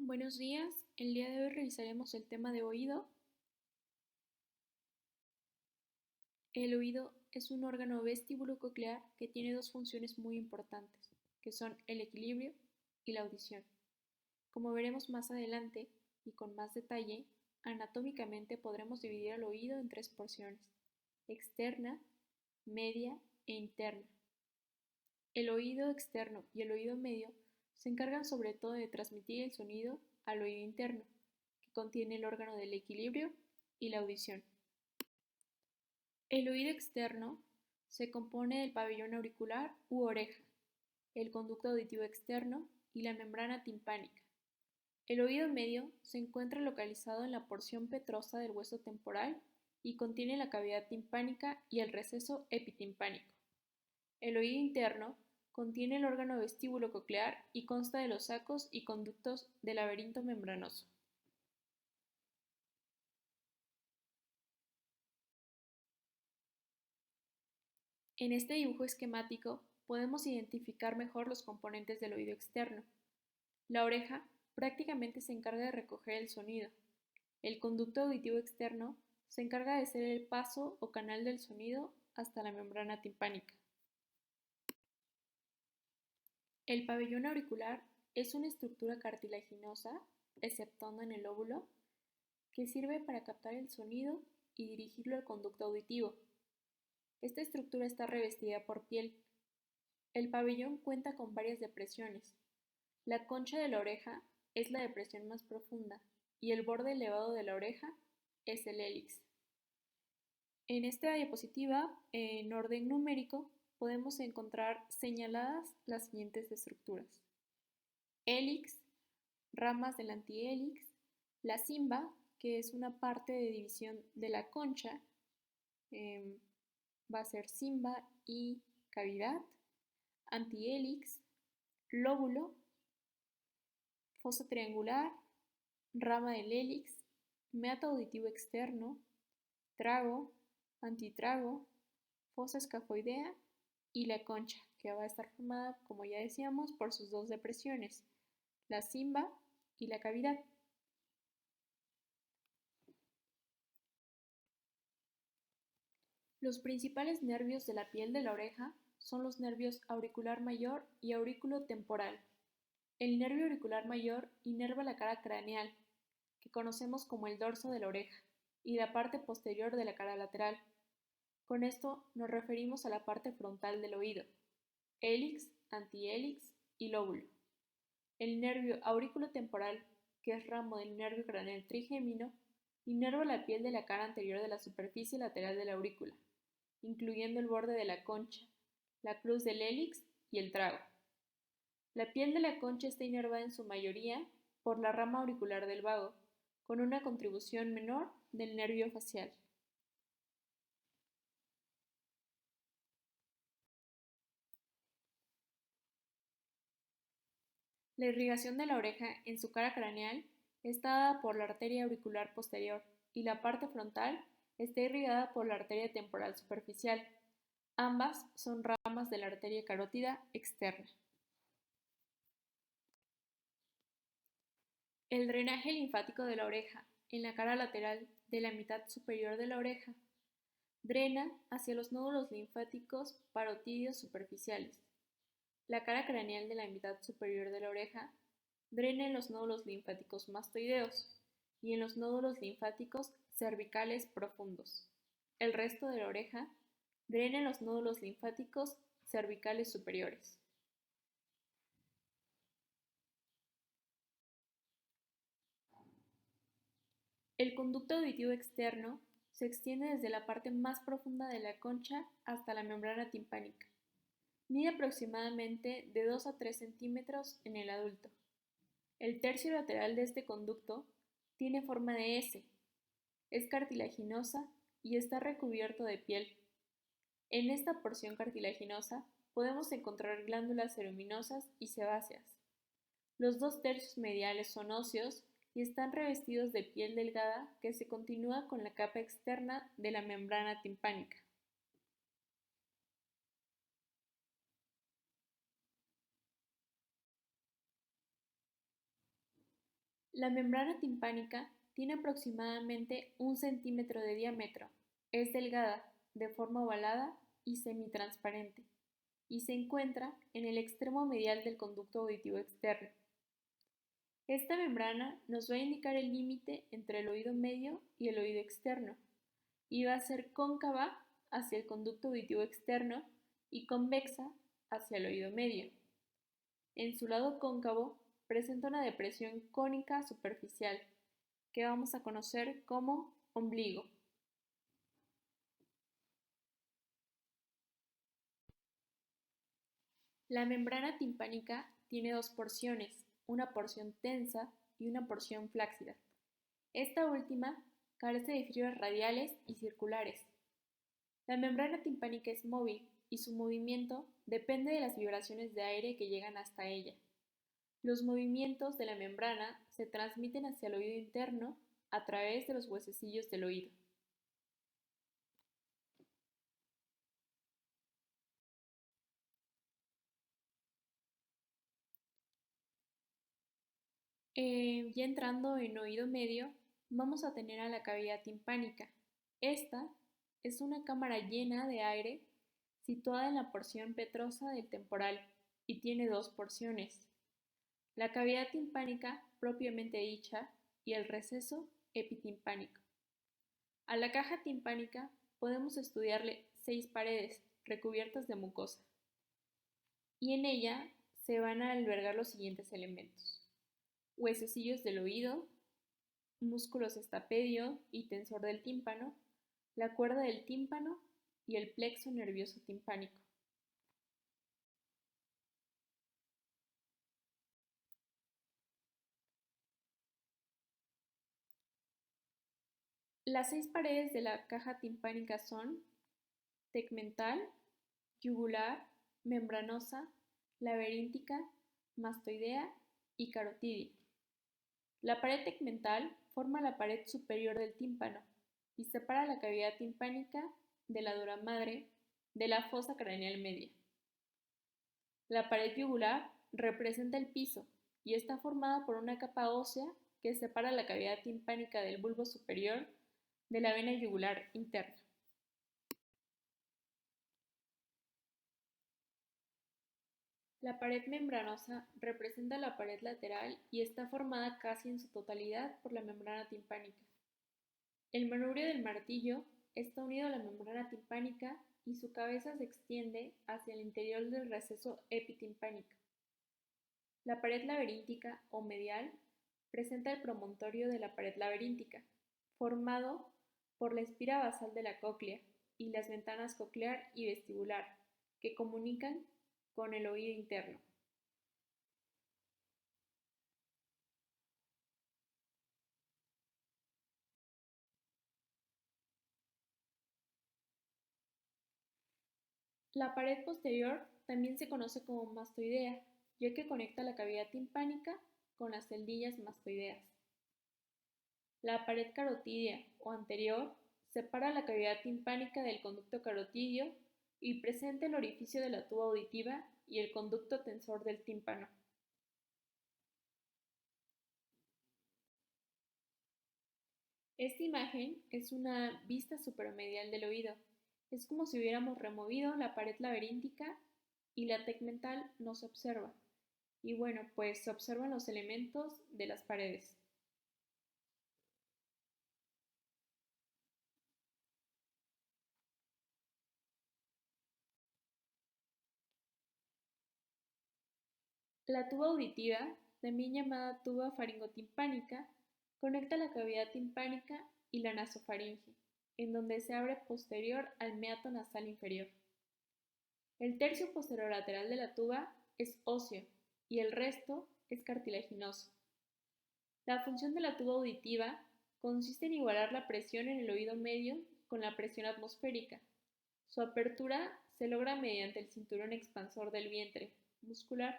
Buenos días, el día de hoy revisaremos el tema de oído. El oído es un órgano vestíbulo-coclear que tiene dos funciones muy importantes, que son el equilibrio y la audición. Como veremos más adelante y con más detalle, anatómicamente podremos dividir el oído en tres porciones: externa, media e interna. El oído externo y el oído medio se encargan sobre todo de transmitir el sonido al oído interno, que contiene el órgano del equilibrio y la audición. El oído externo se compone del pabellón auricular u oreja, el conducto auditivo externo y la membrana timpánica. El oído medio se encuentra localizado en la porción petrosa del hueso temporal y contiene la cavidad timpánica y el receso epitimpánico. El oído interno contiene el órgano vestíbulo coclear y consta de los sacos y conductos del laberinto membranoso. En este dibujo esquemático podemos identificar mejor los componentes del oído externo. La oreja prácticamente se encarga de recoger el sonido. El conducto auditivo externo se encarga de ser el paso o canal del sonido hasta la membrana timpánica. El pabellón auricular es una estructura cartilaginosa, exceptuando en el lóbulo, que sirve para captar el sonido y dirigirlo al conducto auditivo. Esta estructura está revestida por piel. El pabellón cuenta con varias depresiones. La concha de la oreja es la depresión más profunda y el borde elevado de la oreja es el hélix. En esta diapositiva, en orden numérico, podemos encontrar señaladas las siguientes estructuras: hélix, ramas del antihélix, la cimba, que es una parte de división de la concha, va a ser cimba y cavidad, antihélix, lóbulo, fosa triangular, rama del hélix, meato auditivo externo, trago, antitrago, fosa escafoidea y la concha, que va a estar formada, como ya decíamos, por sus dos depresiones, la cimba y la cavidad. Los principales nervios de la piel de la oreja son los nervios auricular mayor y aurículo temporal. El nervio auricular mayor inerva la cara craneal, que conocemos como el dorso de la oreja, y la parte posterior de la cara lateral. Con esto nos referimos a la parte frontal del oído: hélix, antihélix y lóbulo. El nervio aurículo temporal, que es ramo del nervio craneal trigémino, inerva la piel de la cara anterior de la superficie lateral de la aurícula, incluyendo el borde de la concha, la cruz del hélix y el trago. La piel de la concha está inervada en su mayoría por la rama auricular del vago, con una contribución menor del nervio facial. La irrigación de la oreja en su cara craneal está dada por la arteria auricular posterior y la parte frontal está irrigada por la arteria temporal superficial. Ambas son ramas de la arteria carótida externa. El drenaje linfático de la oreja en la cara lateral de la mitad superior de la oreja drena hacia los nódulos linfáticos parotídeos superficiales. La cara craneal de la mitad superior de la oreja drena en los nódulos linfáticos mastoideos y en los nódulos linfáticos cervicales profundos. El resto de la oreja drena en los nódulos linfáticos cervicales superiores. El conducto auditivo externo se extiende desde la parte más profunda de la concha hasta la membrana timpánica. Mide aproximadamente de 2 a 3 centímetros en el adulto. El tercio lateral de este conducto tiene forma de S, es cartilaginosa y está recubierto de piel. En esta porción cartilaginosa podemos encontrar glándulas ceruminosas y sebáceas. Los 2/3 mediales son óseos y están revestidos de piel delgada que se continúa con la capa externa de la membrana timpánica. La membrana timpánica tiene aproximadamente 1 centímetro de diámetro, es delgada, de forma ovalada y semitransparente, y se encuentra en el extremo medial del conducto auditivo externo. Esta membrana nos va a indicar el límite entre el oído medio y el oído externo, y va a ser cóncava hacia el conducto auditivo externo y convexa hacia el oído medio. En su lado cóncavo presenta una depresión cónica superficial, que vamos a conocer como ombligo. La membrana timpánica tiene dos porciones, una porción tensa y una porción flácida. Esta última carece de fibras radiales y circulares. La membrana timpánica es móvil y su movimiento depende de las vibraciones de aire que llegan hasta ella. Los movimientos de la membrana se transmiten hacia el oído interno a través de los huesecillos del oído. Ya entrando en oído medio, vamos a tener a la cavidad timpánica. Esta es una cámara llena de aire situada en la porción petrosa del temporal y tiene dos porciones: la cavidad timpánica propiamente dicha y el receso epitimpánico. A la caja timpánica podemos estudiarle 6 paredes recubiertas de mucosa, y en ella se van a albergar los siguientes elementos: huesecillos del oído, músculos estapedio y tensor del tímpano, la cuerda del tímpano y el plexo nervioso timpánico. Las 6 paredes de la caja timpánica son tegmental, yugular, membranosa, laberíntica, mastoidea y carotidia. La pared tegmental forma la pared superior del tímpano y separa la cavidad timpánica de la dura madre de la fosa craneal media. La pared yugular representa el piso y está formada por una capa ósea que separa la cavidad timpánica del bulbo superior de la vena yugular interna. La pared membranosa representa la pared lateral y está formada casi en su totalidad por la membrana timpánica. El manubrio del martillo está unido a la membrana timpánica y su cabeza se extiende hacia el interior del receso epitimpánico. La pared laberíntica o medial presenta el promontorio de la pared laberíntica, formado por la espira basal de la cóclea y las ventanas coclear y vestibular, que comunican con el oído interno. La pared posterior también se conoce como mastoidea, ya que conecta la cavidad timpánica con las celdillas mastoideas. La pared carotidia o anterior separa la cavidad timpánica del conducto carotidio y presenta el orificio de la tuba auditiva y el conducto tensor del tímpano. Esta imagen es una vista supramedial del oído. Es como si hubiéramos removido la pared laberíntica y la tegmental no se observa. Y bueno, pues se observan los elementos de las paredes. La tuba auditiva, también llamada tuba faringotimpánica, conecta la cavidad timpánica y la nasofaringe, en donde se abre posterior al meato nasal inferior. El tercio posterolateral de la tuba es óseo y el resto es cartilaginoso. La función de la tuba auditiva consiste en igualar la presión en el oído medio con la presión atmosférica. Su apertura se logra mediante el cinturón expansor del vientre muscular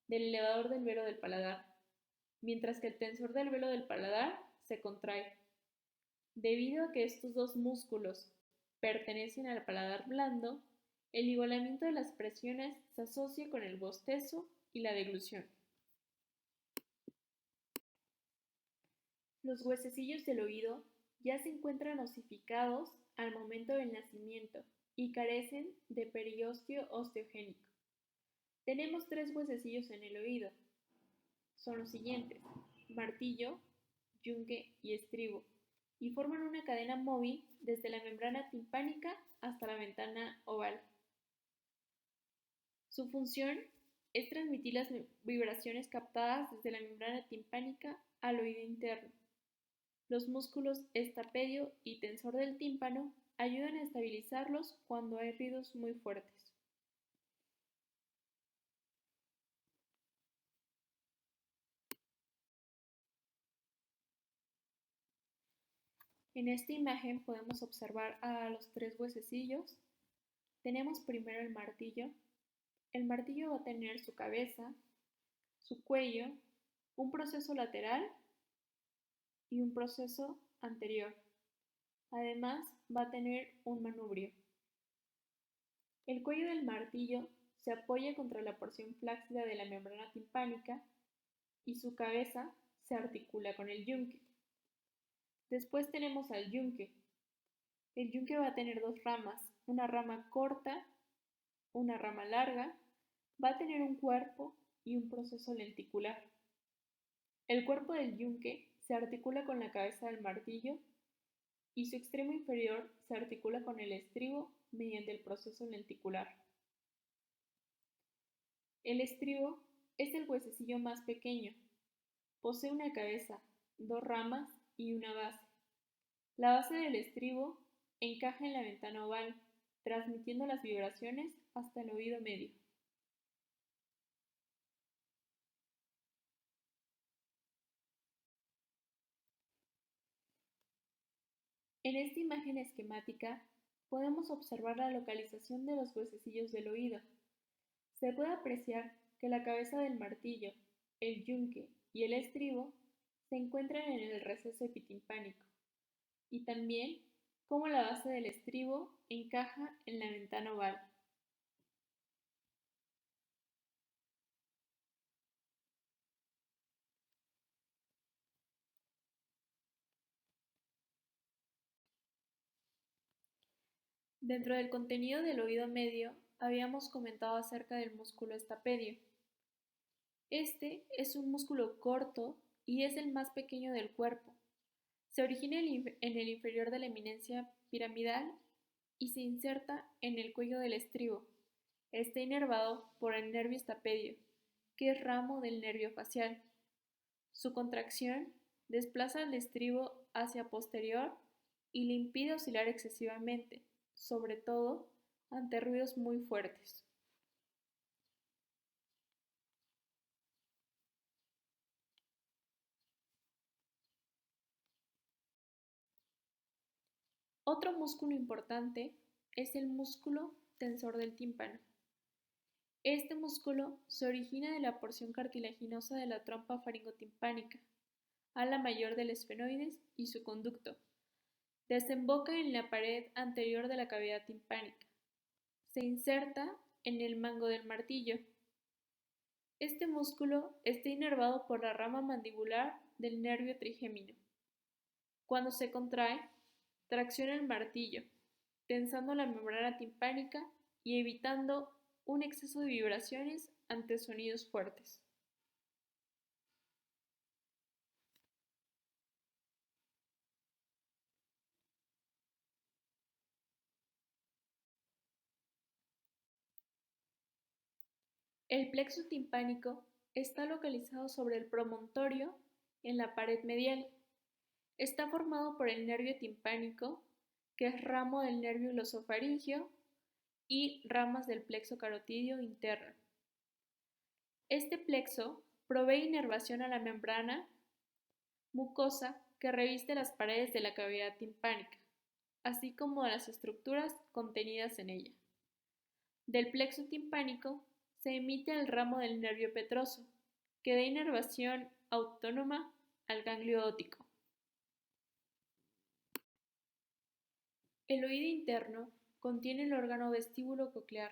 del elevador del velo del paladar, mientras que el tensor del velo del paladar se contrae. Debido a que estos dos músculos pertenecen al paladar blando, el igualamiento de las presiones se asocia con el bostezo y la deglución. Los huesecillos del oído ya se encuentran osificados al momento del nacimiento y carecen de periósteo osteogénico. Tenemos tres huesecillos en el oído. Son los siguientes: martillo, yunque y estribo, y forman una cadena móvil desde la membrana timpánica hasta la ventana oval. Su función es transmitir las vibraciones captadas desde la membrana timpánica al oído interno. Los músculos estapedio y tensor del tímpano ayudan a estabilizarlos cuando hay ruidos muy fuertes. En esta imagen podemos observar a los tres huesecillos. Tenemos primero el martillo. El martillo va a tener su cabeza, su cuello, un proceso lateral y un proceso anterior. Además, va a tener un manubrio. El cuello del martillo se apoya contra la porción flácida de la membrana timpánica y su cabeza se articula con el yunque. Después tenemos al yunque. El yunque va a tener dos ramas, una rama corta, una rama larga, va a tener un cuerpo y un proceso lenticular. El cuerpo del yunque se articula con la cabeza del martillo y su extremo inferior se articula con el estribo mediante el proceso lenticular. El estribo es el huesecillo más pequeño. Posee una cabeza, dos ramas y una base. La base del estribo encaja en la ventana oval, transmitiendo las vibraciones hasta el oído medio. En esta imagen esquemática podemos observar la localización de los huesecillos del oído. Se puede apreciar que la cabeza del martillo, el yunque y el estribo se encuentran en el receso epitimpánico, y también cómo la base del estribo encaja en la ventana oval. Dentro del contenido del oído medio habíamos comentado acerca del músculo estapedio. Este es un músculo corto y es el más pequeño del cuerpo. Se origina en el inferior de la eminencia piramidal y se inserta en el cuello del estribo. Está inervado por el nervio estapedio, que es ramo del nervio facial. Su contracción desplaza al estribo hacia posterior y le impide oscilar excesivamente, sobre todo ante ruidos muy fuertes. Otro músculo importante es el músculo tensor del tímpano. Este músculo se origina de la porción cartilaginosa de la trompa faringotimpánica, ala mayor del esfenoides y su conducto. Desemboca en la pared anterior de la cavidad timpánica. Se inserta en el mango del martillo. Este músculo está inervado por la rama mandibular del nervio trigémino. Cuando se contrae, tracciona el martillo, tensando la membrana timpánica y evitando un exceso de vibraciones ante sonidos fuertes. El plexo timpánico está localizado sobre el promontorio en la pared medial. Está formado por el nervio timpánico, que es ramo del nervio glosofaríngeo, y ramas del plexo carotídeo interno. Este plexo provee inervación a la membrana mucosa que reviste las paredes de la cavidad timpánica, así como a las estructuras contenidas en ella. Del plexo timpánico se emite el ramo del nervio petroso, que da inervación autónoma al ganglio óptico. El oído interno contiene el órgano vestíbulo coclear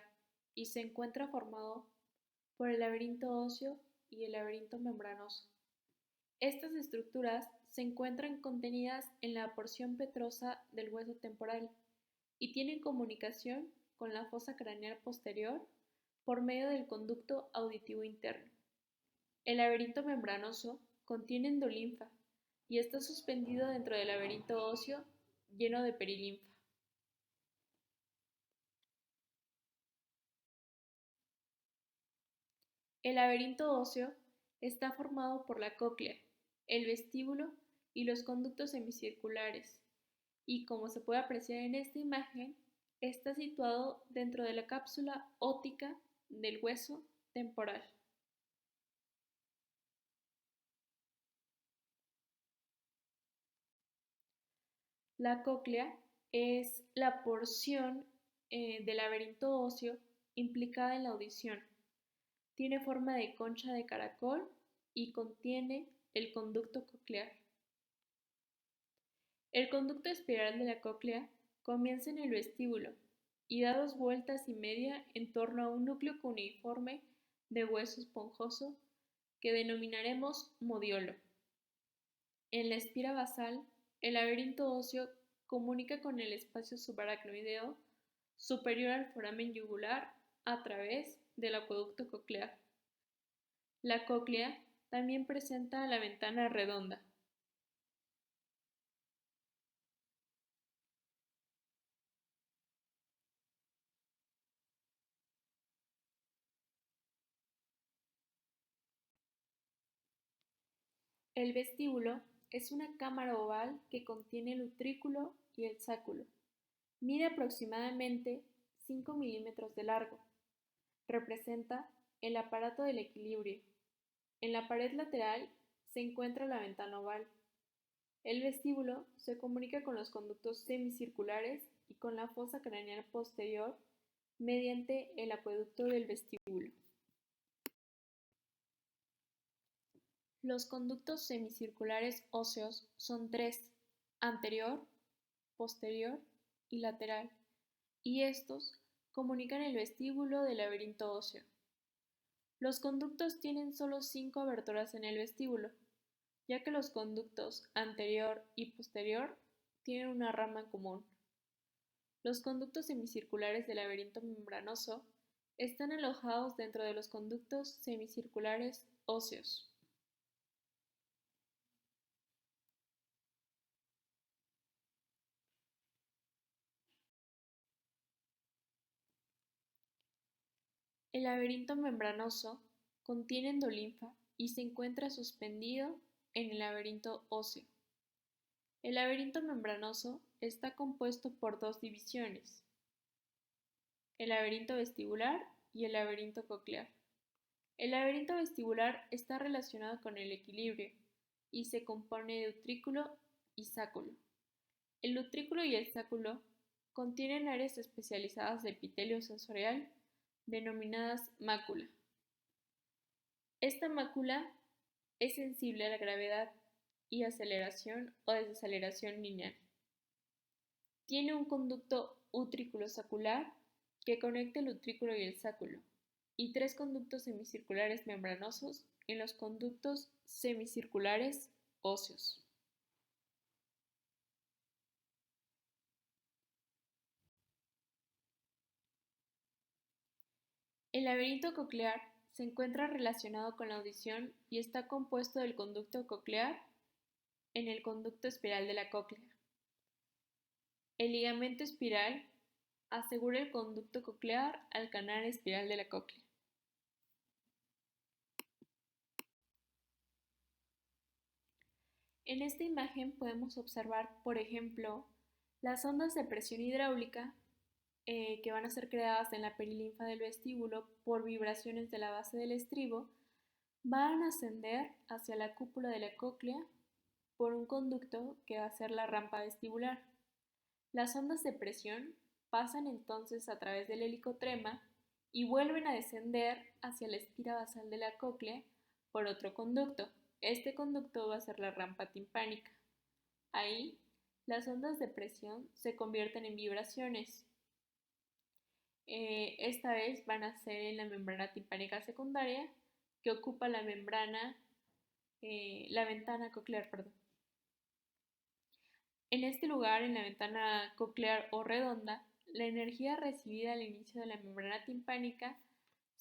y se encuentra formado por el laberinto óseo y el laberinto membranoso. Estas estructuras se encuentran contenidas en la porción petrosa del hueso temporal y tienen comunicación con la fosa craneal posterior por medio del conducto auditivo interno. El laberinto membranoso contiene endolinfa y está suspendido dentro del laberinto óseo lleno de perilinfa. El laberinto óseo está formado por la cóclea, el vestíbulo y los conductos semicirculares, y como se puede apreciar en esta imagen, está situado dentro de la cápsula óptica del hueso temporal. La cóclea es la porción del laberinto óseo implicada en la audición. Tiene forma de concha de caracol y contiene el conducto coclear. El conducto espiral de la cóclea comienza en el vestíbulo y da 2,5 vueltas en torno a un núcleo cuneiforme de hueso esponjoso que denominaremos modiolo. En la espira basal, el laberinto óseo comunica con el espacio subaracnoideo superior al foramen yugular a través del acueducto coclear. La cóclea también presenta la ventana redonda. El vestíbulo es una cámara oval que contiene el utrículo y el sáculo. Mide aproximadamente 5 milímetros de largo. Representa el aparato del equilibrio. En la pared lateral se encuentra la ventana oval. El vestíbulo se comunica con los conductos semicirculares y con la fosa craneal posterior mediante el acueducto del vestíbulo. Los conductos semicirculares óseos son tres: anterior, posterior y lateral, y estos comunican el vestíbulo del laberinto óseo. Los conductos tienen solo 5 aberturas en el vestíbulo, ya que los conductos anterior y posterior tienen una rama común. Los conductos semicirculares del laberinto membranoso están alojados dentro de los conductos semicirculares óseos. El laberinto membranoso contiene endolinfa y se encuentra suspendido en el laberinto óseo. El laberinto membranoso está compuesto por dos divisiones: el laberinto vestibular y el laberinto coclear. El laberinto vestibular está relacionado con el equilibrio y se compone de utrículo y sáculo. El utrículo y el sáculo contienen áreas especializadas de epitelio sensorial denominadas mácula. Esta mácula es sensible a la gravedad y aceleración o desaceleración lineal. Tiene un conducto utrículo-sacular que conecta el utrículo y el sáculo, y tres conductos semicirculares membranosos en los conductos semicirculares óseos. El laberinto coclear se encuentra relacionado con la audición y está compuesto del conducto coclear en el conducto espiral de la cóclea. El ligamento espiral asegura el conducto coclear al canal espiral de la cóclea. En esta imagen podemos observar, por ejemplo, las ondas de presión hidráulica que van a ser creadas en la perilinfa del vestíbulo por vibraciones de la base del estribo, van a ascender hacia la cúpula de la cóclea por un conducto que va a ser la rampa vestibular. Las ondas de presión pasan entonces a través del helicotrema y vuelven a descender hacia la espira basal de la cóclea por otro conducto. Este conducto va a ser la rampa timpánica. Ahí, las ondas de presión se convierten en vibraciones. Esta vez van a ser en la membrana timpánica secundaria, que ocupa la membrana la ventana coclear, perdón. En este lugar, en la ventana coclear o redonda, la energía recibida al inicio de la membrana timpánica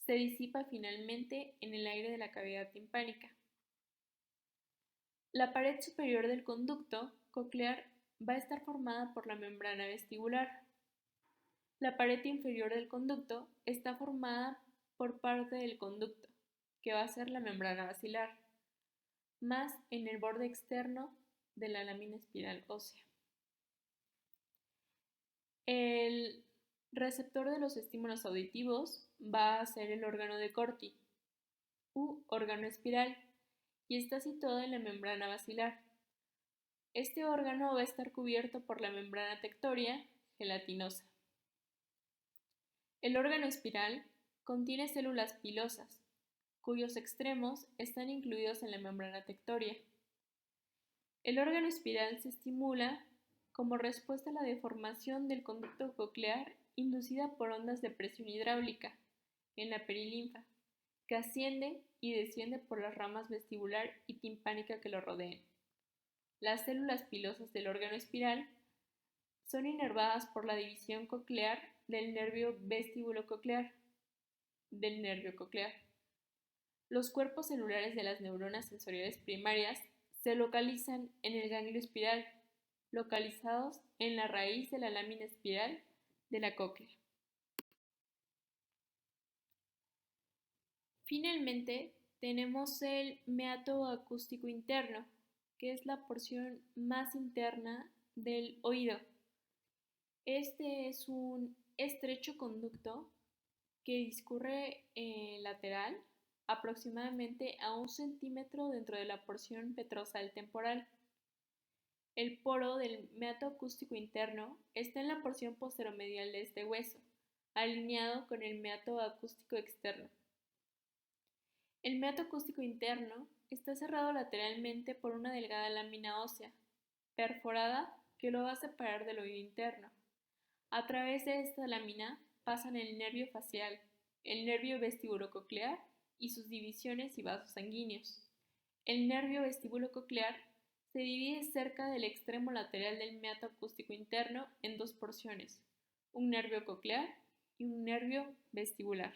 se disipa finalmente en el aire de la cavidad timpánica. La pared superior del conducto coclear va a estar formada por la membrana vestibular. La pared inferior del conducto está formada por parte del conducto, que va a ser la membrana basilar, más en el borde externo de la lámina espiral ósea. El receptor de los estímulos auditivos va a ser el órgano de Corti, u órgano espiral, y está situado en la membrana basilar. Este órgano va a estar cubierto por la membrana tectoria gelatinosa. El órgano espiral contiene células pilosas, cuyos extremos están incluidos en la membrana tectoria. El órgano espiral se estimula como respuesta a la deformación del conducto coclear inducida por ondas de presión hidráulica en la perilinfa, que asciende y desciende por las ramas vestibular y timpánica que lo rodean. Las células pilosas del órgano espiral son inervadas por la división coclear del nervio vestibulococlear, del nervio coclear. Los cuerpos celulares de las neuronas sensoriales primarias se localizan en el ganglio espiral, localizados en la raíz de la lámina espiral de la cóclea. Finalmente, tenemos el meato acústico interno, que es la porción más interna del oído. Este es un estrecho conducto que discurre lateral aproximadamente a 1 centímetro dentro de la porción petrosal temporal. El poro del meato acústico interno está en la porción posteromedial de este hueso, alineado con el meato acústico externo. El meato acústico interno está cerrado lateralmente por una delgada lámina ósea, perforada, que lo va a separar del oído interno. A través de esta lámina pasan el nervio facial, el nervio vestibulococlear y sus divisiones y vasos sanguíneos. El nervio vestibulococlear se divide cerca del extremo lateral del meato acústico interno en dos porciones, un nervio coclear y un nervio vestibular.